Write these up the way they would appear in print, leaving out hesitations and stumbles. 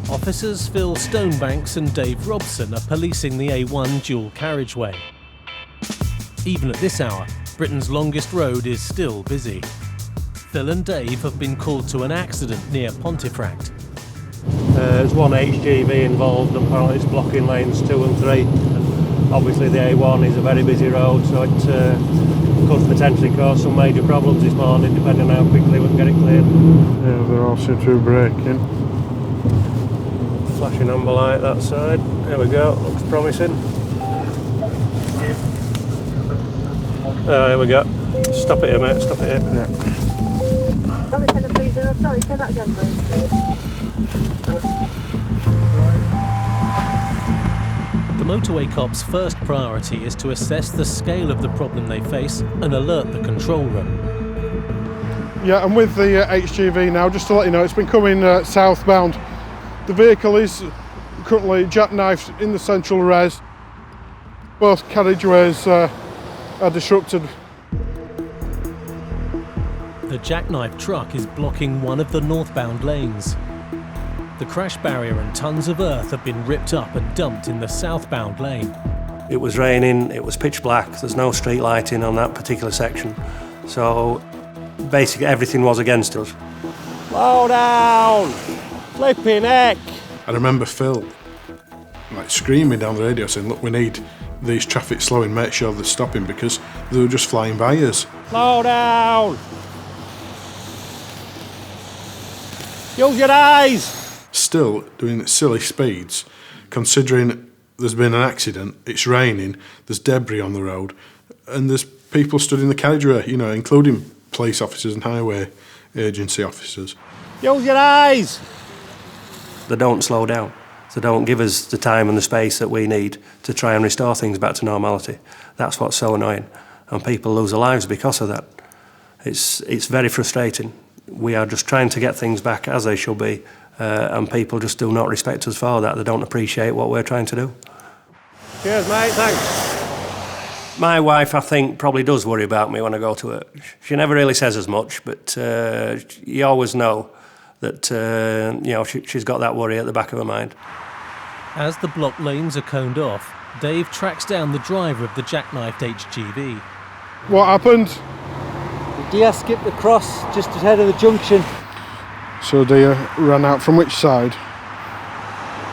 Officers Phil Stonebanks and Dave Robson are policing the A1 dual carriageway. Even at this hour, Britain's longest road is still busy. Phil and Dave have been called to an accident near Pontefract. There's one HGV involved, and apparently it's blocking lanes 2 and 3. And obviously the A1 is a very busy road, so it could potentially cause some major problems this morning, depending on how quickly we can get it cleared. Yeah, they all seem to be braking. Flashing amber light that side. There we go, looks promising. Here we go. Stop it here, mate, stop it here. Yeah. Sorry, say that again, please. The motorway cops' first priority is to assess the scale of the problem they face and alert the control room. Yeah, and with the HGV now, just to let you know, it's been coming southbound. The vehicle is currently jackknifed in the central res. Both carriageways are disrupted. The jackknife truck is blocking one of the northbound lanes. The crash barrier and tons of earth have been ripped up and dumped in the southbound lane. It was raining, it was pitch black, there's no street lighting on that particular section. So basically everything was against us. Slow down! Flipping heck! I remember Phil screaming down the radio saying, look, we need these traffic slowing, make sure they're stopping, because they were just flying by us. Slow down! Use your eyes! Still doing silly speeds, considering there's been an accident, it's raining, there's debris on the road, and there's people stood in the carriageway, including police officers and highway agency officers. Use your eyes! They don't slow down. They don't give us the time and the space that we need to try and restore things back to normality. That's what's so annoying. And people lose their lives because of that. It's very frustrating. We are just trying to get things back as they should be, and people just do not respect us for that. They don't appreciate what we're trying to do. Cheers, mate, thanks. My wife, I think, probably does worry about me when I go to work. She never really says as much, but you always know that she's got that worry at the back of her mind. As the block lanes are coned off, Dave tracks down the driver of the jackknifed HGV. What happened? The deer skipped across just ahead of the junction. So deer ran out from which side?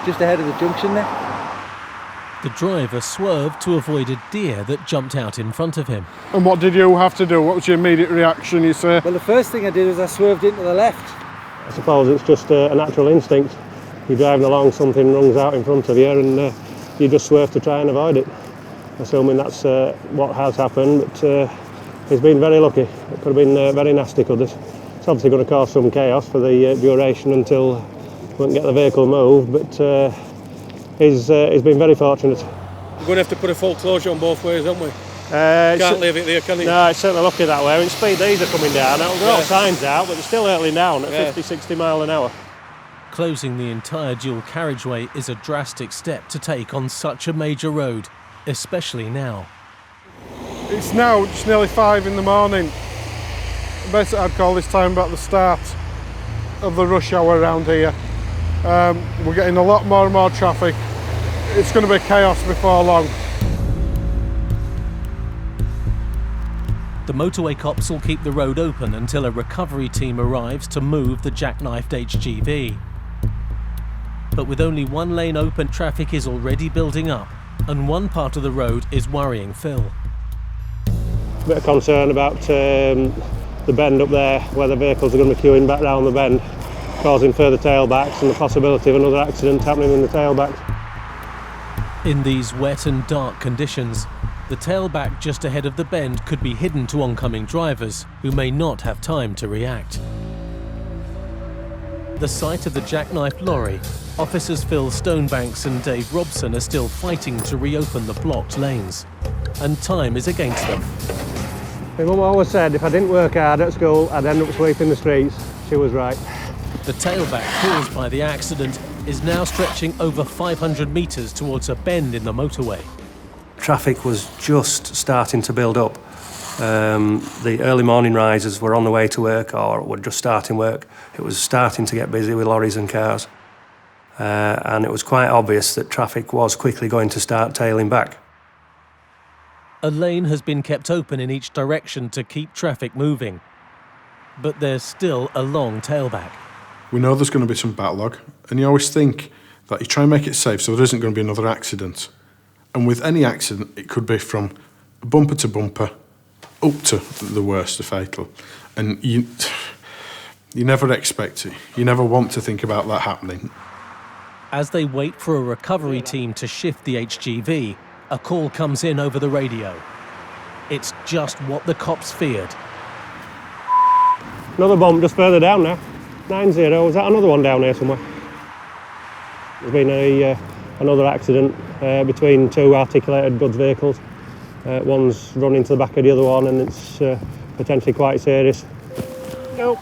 Just ahead of the junction there. The driver swerved to avoid a deer that jumped out in front of him. And what did you have to do? What was your immediate reaction, you say? Well, the first thing I did was I swerved into the left. I suppose it's just a natural instinct. You're driving along, something runs out in front of you, and you just swerve to try and avoid it. Assuming that's what has happened, but he's been very lucky. It could have been very nasty, could this? It's obviously going to cause some chaos for the duration until we can get the vehicle moved, but he's been very fortunate. We're going to have to put a full closure on both ways, aren't we? Can't leave it there, can you? No, it's certainly looking that way. And speed these are coming down. There are all signs out, but they're still hurtling down at 50, 60 mile an hour. Closing the entire dual carriageway is a drastic step to take on such a major road, especially now. It's now just nearly 5 in the morning. Basically, I'd call this time about the start of the rush hour around here. We're getting a lot more and more traffic. It's going to be chaos before long. The motorway cops will keep the road open until a recovery team arrives to move the jackknifed HGV. But with only one lane open, traffic is already building up, and one part of the road is worrying Phil. A bit of concern about the bend up there, where the vehicles are going to be queuing back round the bend, causing further tailbacks and the possibility of another accident happening in the tailbacks. In these wet and dark conditions, the tailback just ahead of the bend could be hidden to oncoming drivers who may not have time to react. The sight of the jackknifed lorry, officers Phil Stonebanks and Dave Robson are still fighting to reopen the blocked lanes, and time is against them. My mum always said if I didn't work hard at school, I'd end up sweeping the streets. She was right. The tailback caused by the accident is now stretching over 500 metres towards a bend in the motorway. Traffic was just starting to build up. The early morning risers were on the way to work or were just starting work. It was starting to get busy with lorries and cars. and it was quite obvious that traffic was quickly going to start tailing back. A lane has been kept open in each direction to keep traffic moving, but there's still a long tailback. We know there's going to be some backlog, and you always think that you try and make it safe so there isn't going to be another accident. And with any accident, it could be from bumper to bumper, up to the worst, the fatal. And you never expect it. You never want to think about that happening. As they wait for a recovery team to shift the HGV, a call comes in over the radio. It's just what the cops feared. Another bump just further down now. 90, is that another one down here somewhere? There's been another accident between two articulated goods vehicles. One's run into the back of the other one, and it's potentially quite serious. Go.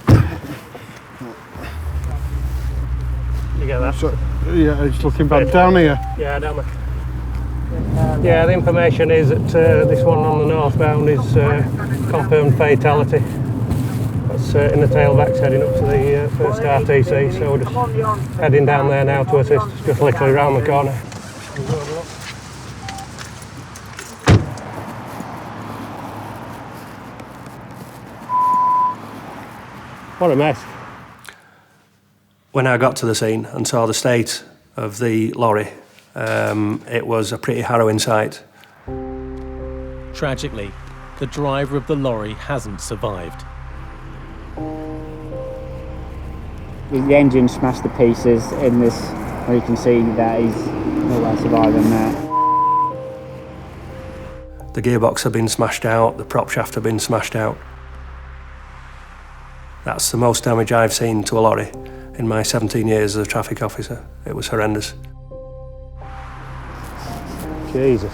You get that? So, yeah, it's looking bad down here. Yeah, down there. Yeah, the information is that this one on the northbound is confirmed fatality. That's in the tailbacks heading up to the first RTC, so we're just heading down there now to assist. It's just literally around the corner. What a mess. When I got to the scene and saw the state of the lorry, it was a pretty harrowing sight. Tragically, the driver of the lorry hasn't survived. The engine smashed to pieces in this, where you can see that he's nowhere surviving that. The gearbox had been smashed out, the prop shaft had been smashed out. That's the most damage I've seen to a lorry in my 17 years as a traffic officer. It was horrendous. Jesus.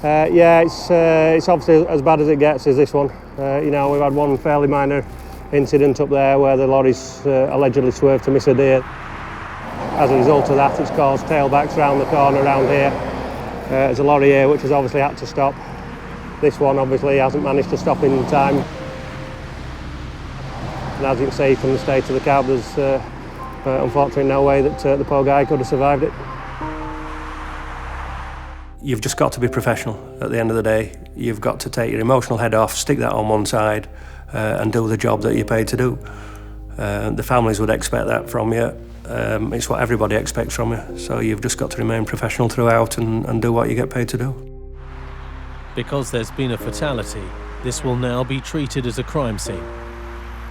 Yeah, it's obviously as bad as it gets, is this one. You know, we've had one fairly minor incident up there where the lorry's allegedly swerved to miss a deer. As a result of that, it's caused tailbacks round the corner around here. There's a lorry here which has obviously had to stop. This one obviously hasn't managed to stop in time. And as you can see from the state of the cab, there's unfortunately no way that the poor guy could have survived it. You've just got to be professional at the end of the day. You've got to take your emotional head off, stick that on one side, and do the job that you're paid to do. The families would expect that from you. It's what everybody expects from you. So you've just got to remain professional throughout and do what you get paid to do. Because there's been a fatality, this will now be treated as a crime scene.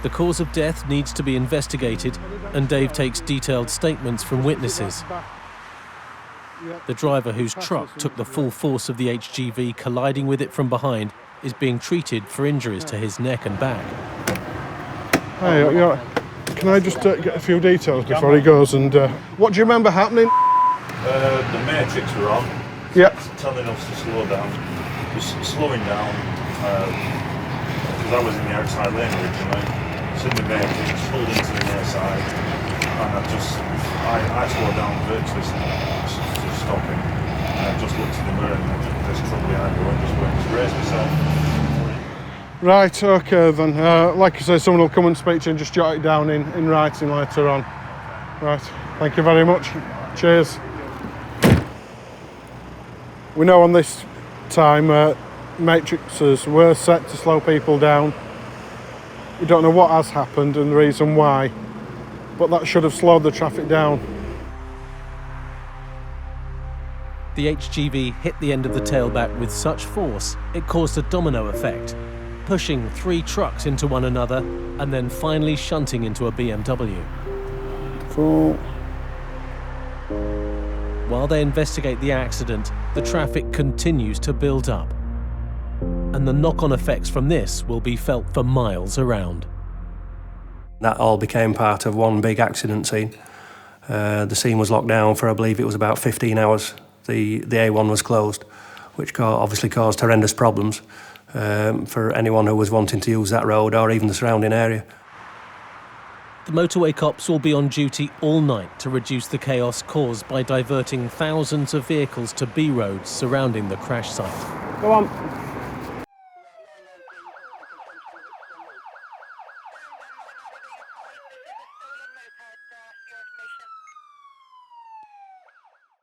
The cause of death needs to be investigated, and Dave takes detailed statements from witnesses. The driver whose truck took the full force of the HGV colliding with it from behind is being treated for injuries to his neck and back. Hey, can I just get a few details before he goes? And what do you remember happening? The matrix were on. Yeah. Telling us to slow down. Just slowing down. Because I was in the outside lane originally. It's in the matrix, pulled into the near side, and I slowed down virtually to stopping. And I just looked in the mirror and this truck behind me and just went to brace myself. Right, okay then. Like I say, someone will come and speak to you and just jot it down in writing later on. Right, thank you very much. Cheers. We know on this time matrices were set to slow people down. We don't know what has happened and the reason why, but that should have slowed the traffic down. The HGV hit the end of the tailback with such force, it caused a domino effect, pushing 3 trucks into one another and then finally shunting into a BMW. Cool. While they investigate the accident, the traffic continues to build up. And the knock-on effects from this will be felt for miles around. That all became part of one big accident scene. The scene was locked down for, I believe it was about 15 hours. The A1 was closed, which obviously caused horrendous problems for anyone who was wanting to use that road or even the surrounding area. The motorway cops will be on duty all night to reduce the chaos caused by diverting thousands of vehicles to B roads surrounding the crash site. Go on.